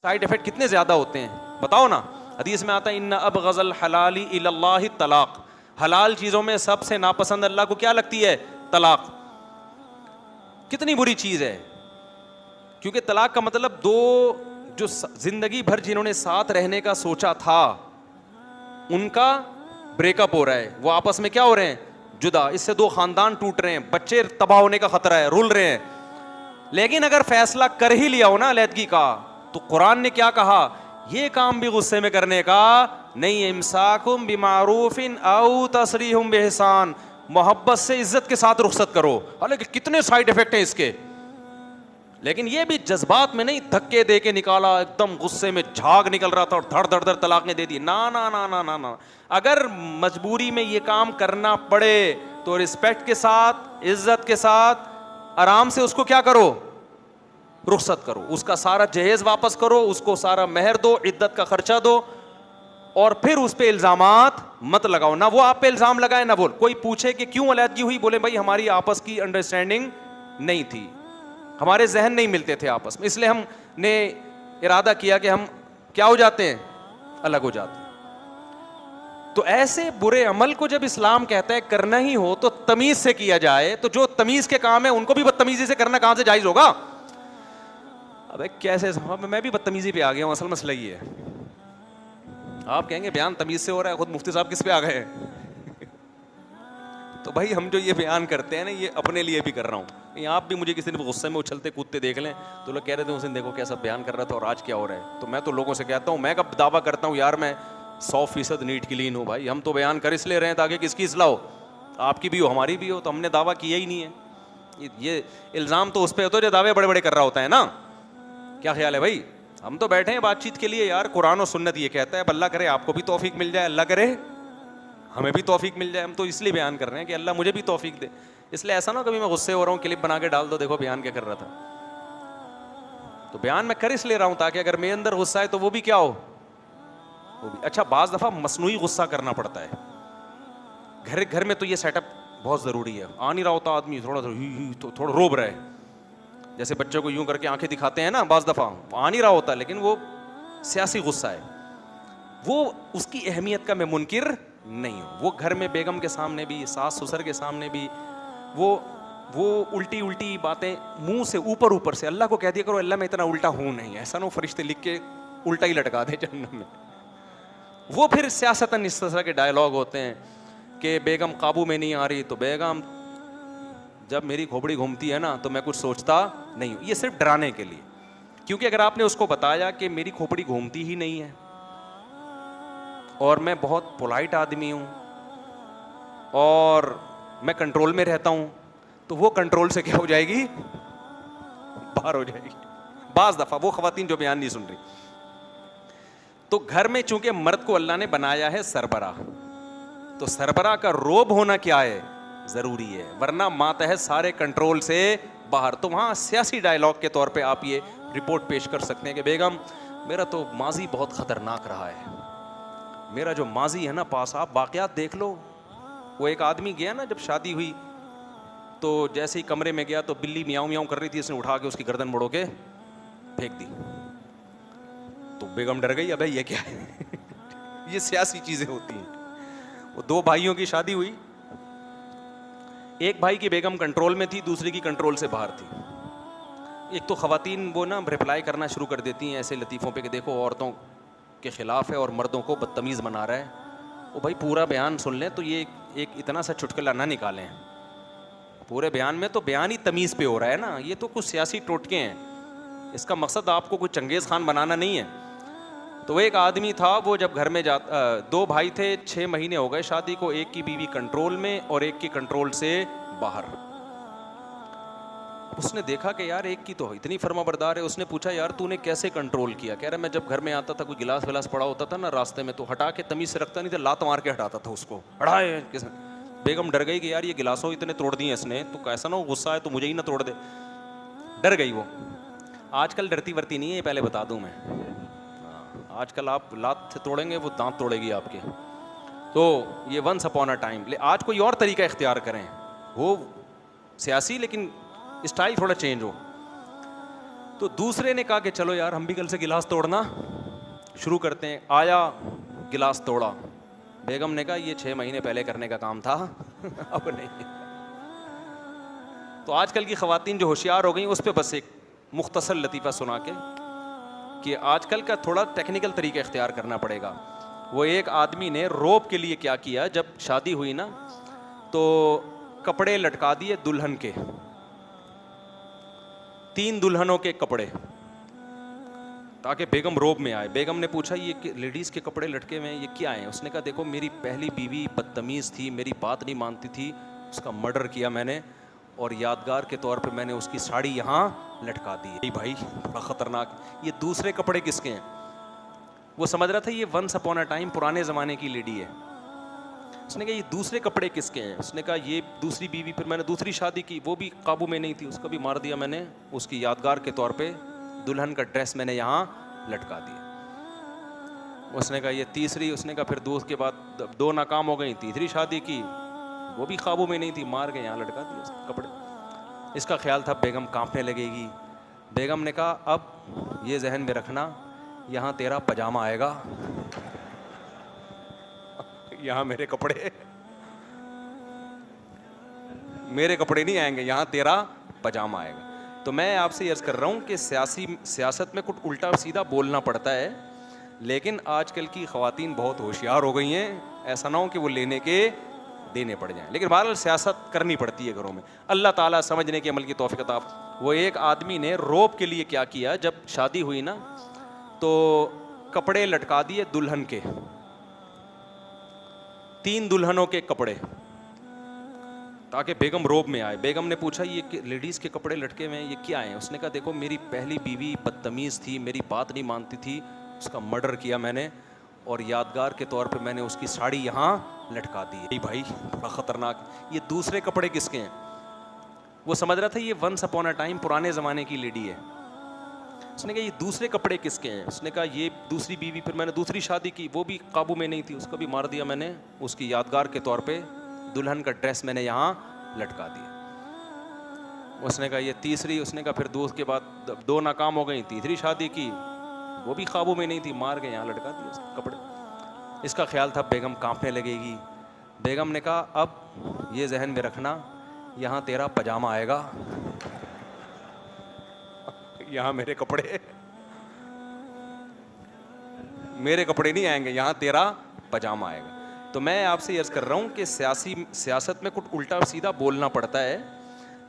Side effect कितने ज्यादा होते हैं बताओ ना। हदीस में आता है इन्ना अबगज़ल हलाली इलल्लाहि तलाक, हलाल चीजों में सबसे नापसंद अल्लाह को क्या लगती है? तलाक। कितनी बुरी चीज है, क्योंकि तलाक का मतलब दो जो जिंदगी भर जिन्होंने साथ रहने का सोचा था उनका ब्रेकअप हो रहा है, वो आपस में क्या हो रहे हैं? जुदा। इससे दो खानदान टूट रहे हैं, बच्चे तबाह होने का खतरा है, रुल रहे हैं। लेकिन अगर फैसला कर ही लिया हो ना अलैदगी का, तो कुरान ने क्या कहा? ये काम भी गुस्से में करने का नहीं है। इमसाकुम बिमारूफिन औ तसरीहुम बिहसान, मोहब्बत से इज्जत के साथ रुखसत करो। हालांकि कितने साइड इफेक्ट हैं इसके, लेकिन ये भी जज्बात में नहीं, धक्के दे के निकाला, एकदम गुस्से में झाग निकल रहा था और धड़ धड़ धड़ तलाक ने दे दी। ना ना ना ना ना ना, अगर मजबूरी में ये काम करना पड़े तो रिस्पेक्ट के साथ, इज्जत के साथ, आराम से उसको क्या करो? रुखसत करो। उसका सारा जहेज वापस करो, उसको सारा मेहर दो, इद्दत का खर्चा दो, और फिर उस पे इल्जामात मत लगाओ। ना वो आप पे इल्जाम लगाए, ना वो कोई पूछे कि क्यों अलैदगी हुई, बोले भाई हमारी आपस की अंडरस्टैंडिंग नहीं थी, हमारे जहन नहीं मिलते थे आपस में, इसलिए हमने इरादा किया कि हम क्या हो जाते हैं? अलग हो जाते हैं। तो ऐसे बुरे अमल को जब इस्लाम कहता है करना ही हो तो तमीज से किया जाए, तो जो तमीज के काम है उनको भी बदतमीजी से करना कहां से जायज होगा? अबे कैसे, मैं भी बदतमीजी पे आ गया हूं, असल मसला ये है। आप कहेंगे बयान तमीज से हो रहा है, खुद मुफ्ती साहब किस पे आ गए हैं? तो भाई हम जो ये बयान करते हैं ना, ये अपने लिए भी कर रहा हूँ। आप भी मुझे किसी ने गुस्से में उछलते कूदते देख लें तो लोग कह रहे थे उस दिन देखो कैसा बयान कर रहा था और आज क्या हो रहा है। तो मैं तो लोगों से कहता हूँ, मैं कब दावा करता हूँ यार मैं 100% नीट क्लीन हूँ। भाई हम तो बयान कर इसलिए रहे हैं ताकि किसकी इस्लाह हो, आपकी भी हो हमारी भी हो। तो हमने दावा किया ही नहीं है। ये इल्ज़ाम तो उस पर होता है जो दावे बड़े बड़े कर रहा होता है ना। क्या ख्याल है भाई? हम तो बैठे हैं बातचीत के लिए यार। कुरान और सुन्नत ये कहता है, अल्लाह करे आपको भी तौफीक मिल जाए, अल्लाह करे हमें भी तौफीक मिल जाए। हम तो इसलिए बयान कर रहे हैं कि अल्लाह मुझे भी तौफीक दे। इसलिए ऐसा ना कभी मैं गुस्से हो रहा हूँ क्लिप बना के डाल दो, देखो बयान क्या कर रहा था। तो बयान मैं कर इसलिए रहा हूँ ताकि अगर मेरे अंदर गुस्सा है तो वो भी क्या हो, वो भी। अच्छा, बाज दफा मसनूई गुस्सा करना पड़ता है। घर में तो ये सेटअप बहुत जरूरी है। आ नहीं रहा होता आदमी, थोड़ा रोब रहा है, जैसे बच्चों को यूं करके आंखें दिखाते हैं ना, बाज दफा आ नहीं रहा होता, लेकिन वो सियासी गुस्सा है। वो उसकी अहमियत का मैं मुनकिर नहीं हूं। वो घर में बेगम के सामने भी, सास ससुर के सामने भी वो उल्टी उल्टी बातें मुंह से ऊपर से अल्लाह को कह दिया करो, अल्लाह मैं इतना उल्टा हूं नहीं, ऐसा ना फरिश्ते लिख के उल्टा ही लटका दे जन्नत में। वो फिर सियासतन इस तरह के डायलॉग होते हैं कि बेगम काबू में नहीं आ रही, तो बेगम जब मेरी खोपड़ी घूमती है ना तो मैं कुछ सोचता नहीं हूं। ये सिर्फ डराने के लिए, क्योंकि अगर आपने उसको बताया कि मेरी खोपड़ी घूमती ही नहीं है और मैं बहुत पोलाइट आदमी हूं और मैं कंट्रोल में रहता हूं, तो वो कंट्रोल से क्या हो जाएगी? बाहर हो जाएगी। बाज दफा वो खवातीन जो बयान नहीं सुन रही। तो घर में चूंकि मर्द को अल्लाह ने बनाया है सरबराह, तो सरबराह का रोब होना क्या है? जरूरी है, वरना मातहत सारे कंट्रोल से बाहर। तो वहां सियासी डायलॉग के तौर पे आप ये रिपोर्ट पेश कर सकते हैं कि बेगम मेरा तो माजी बहुत खतरनाक रहा है। मेरा जो माजी है ना पास, आप वाकयात देख लो। वो एक आदमी गया ना, जब शादी हुई तो जैसे ही कमरे में गया तो बिल्ली मियाऊं मियाऊं कर रही थी, इसने उठा के उसकी गर्दन मोड़ो के फेंक दी। तो बेगम डर गई, अबे ये क्या है? ये सियासी चीजें होती हैं। वो दो भाइयों की शादी हुई, एक भाई की बेगम कंट्रोल में थी, दूसरी की कंट्रोल से बाहर थी। एक तो खवातीन वो ना रिप्लाई करना शुरू कर देती हैं ऐसे लतीफ़ों पे कि देखो औरतों के ख़िलाफ़ है और मर्दों को बदतमीज़ बना रहा है। वो भाई पूरा बयान सुन लें तो ये एक इतना सा चुटकुला ना निकालें। पूरे बयान में तो बयान ही तमीज़ पे हो रहा है ना। ये तो कुछ सियासी टोटके हैं, इसका मकसद आपको कुछ चंगेज़ खान बनाना नहीं है। तो एक आदमी था, वो जब घर में दो भाई थे, 6 महीने हो गए शादी को, एक की बीवी कंट्रोल में और एक की कंट्रोल से बाहर। उसने देखा कि यार एक की तो इतनी फर्माबरदार है। उसने पूछा यार तूने कैसे कंट्रोल किया? कह रहा मैं जब घर में आता था, कोई गिलास विलास पड़ा होता था ना रास्ते में, तो हटा के तमीज से रखता नहीं था, लात मार के हटाता था उसको। हटाए किसने? बेगम डर गई कि यार ये गिलासों इतने तोड़ दिए इसने, तो कैसा ना हो गुस्सा है तो मुझे ही ना तोड़ दे। डर गई वो। आजकल डरती वरती नहीं है, पहले बता दूं मैं। आजकल आप लात से तोड़ेंगे वो दांत तोड़ेगी आपके। तो ये वंस अपॉन अ टाइम। आज कोई और तरीका इख्तियार करें, हो सियासी लेकिन स्टाइल थोड़ा चेंज हो। तो दूसरे ने कहा कि चलो यार हम भी कल से गिलास तोड़ना शुरू करते हैं। आया, गिलास तोड़ा। बेगम ने कहा ये 6 महीने पहले करने का काम था अब नहीं। तो आजकल की खवातीन जो होशियार हो गई उस पर बस एक मुख्तसर लतीफ़ा सुना के कि आजकल का थोड़ा टेक्निकल तरीका इख्तियार करना पड़ेगा। वो एक आदमी ने रोब के लिए क्या किया, जब शादी हुई ना तो कपड़े लटका दिए दुल्हन के, 3 दुल्हनों के कपड़े, ताकि बेगम रोब में आए। बेगम ने पूछा ये लेडीज़ के कपड़े लटके हुए हैं, ये क्या हैं? उसने कहा देखो मेरी पहली बीवी बदतमीज़ थी, मेरी बात नहीं मानती थी, उसका मर्डर किया मैंने और यादगार के तौर पे मैंने उसकी साड़ी यहाँ लटका दी। भाई बड़ा ख़तरनाक। ये दूसरे कपड़े किसके हैं? वो समझ रहा था ये वंस अपॉन अ टाइम पुराने ज़माने की लेडी है। उसने कहा ये दूसरे कपड़े किसके हैं? उसने कहा ये दूसरी बीवी, फिर मैंने दूसरी शादी की, वो भी काबू में नहीं थी, उसको भी मार दिया मैंने, उसकी यादगार के तौर पे दुल्हन का ड्रेस मैंने यहाँ लटका दिया। उसने कहा ये तीसरी, उसने कहा फिर दूसरे के बाद 2 नाकाम हो गई, तीसरी शादी की, वो भी काबू में नहीं थी, मार के यहाँ लटका दिया उसके कपड़े। इसका ख्याल था बेगम कांपने लगेगी। बेगम ने कहा अब ये जहन में रखना, यहाँ तेरा पजामा आएगा यहाँ मेरे कपड़े नहीं आएंगे, यहाँ तेरा पजामा आएगा। तो मैं आपसे अर्ज कर रहा हूँ कि सियासत में कुछ उल्टा सीधा बोलना पड़ता है, लेकिन आजकल की ख़वातीन बहुत होशियार हो गई हैं, ऐसा ना हो कि वो लेने के देने पड़ जाएं। लेकिन बहरहाल सियासत करनी पड़ती है घरों में। अल्लाह ताला समझने के अमल की तौफीक अता। वो एक आदमी ने रोब के लिए क्या किया, जब शादी हुई ना तो कपड़े लटका दिए दुल्हन के, 3 दुल्हनों के कपड़े, ताकि बेगम रोब में आए। बेगम ने पूछा ये लेडीज़ के कपड़े लटके हुए हैं, ये क्या हैं? उसने कहा देखो मेरी पहली बीवी बदतमीज़ थी, मेरी बात नहीं मानती थी, उसका मर्डर किया मैंने और यादगार के तौर पे मैंने उसकी साड़ी यहाँ लटका दी। भाई बड़ा ख़तरनाक। ये दूसरे कपड़े किसके हैं? वो समझ रहा था ये वंस अपॉन अ टाइम पुराने ज़माने की लेडी है। उसने कहा ये दूसरे कपड़े किसके हैं? उसने कहा ये दूसरी बीवी, फिर मैंने दूसरी शादी की, वो भी काबू में नहीं थी, उसको भी मार दिया मैंने, उसकी यादगार के तौर पे दुल्हन का ड्रेस मैंने यहाँ लटका दिया। उसने कहा ये तीसरी, उसने कहा फिर दूसरे के बाद 2 नाकाम हो गई, तीसरी शादी की, वो भी काबू में नहीं थी, मार के यहाँ लटका दिया उसके कपड़े। इसका ख्याल था बेगम कांपने लगेगी। बेगम ने कहा अब ये जहन में रखना, यहाँ तेरा पजामा आएगा यहाँ मेरे कपड़े नहीं आएंगे, यहाँ तेरा पजामा आएगा। तो मैं आपसे अर्ज कर रहा हूँ कि सियासत में कुछ उल्टा सीधा बोलना पड़ता है,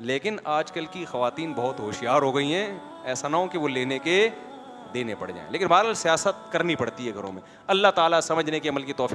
लेकिन आजकल की ख़वातीन बहुत होशियार हो गई हैं, ऐसा ना हो कि वो लेने के देने पड़ जाएं। लेकिन बहरहाल सियासत करनी पड़ती है घरों में। अल्लाह ताला समझने के अमल की तौफीक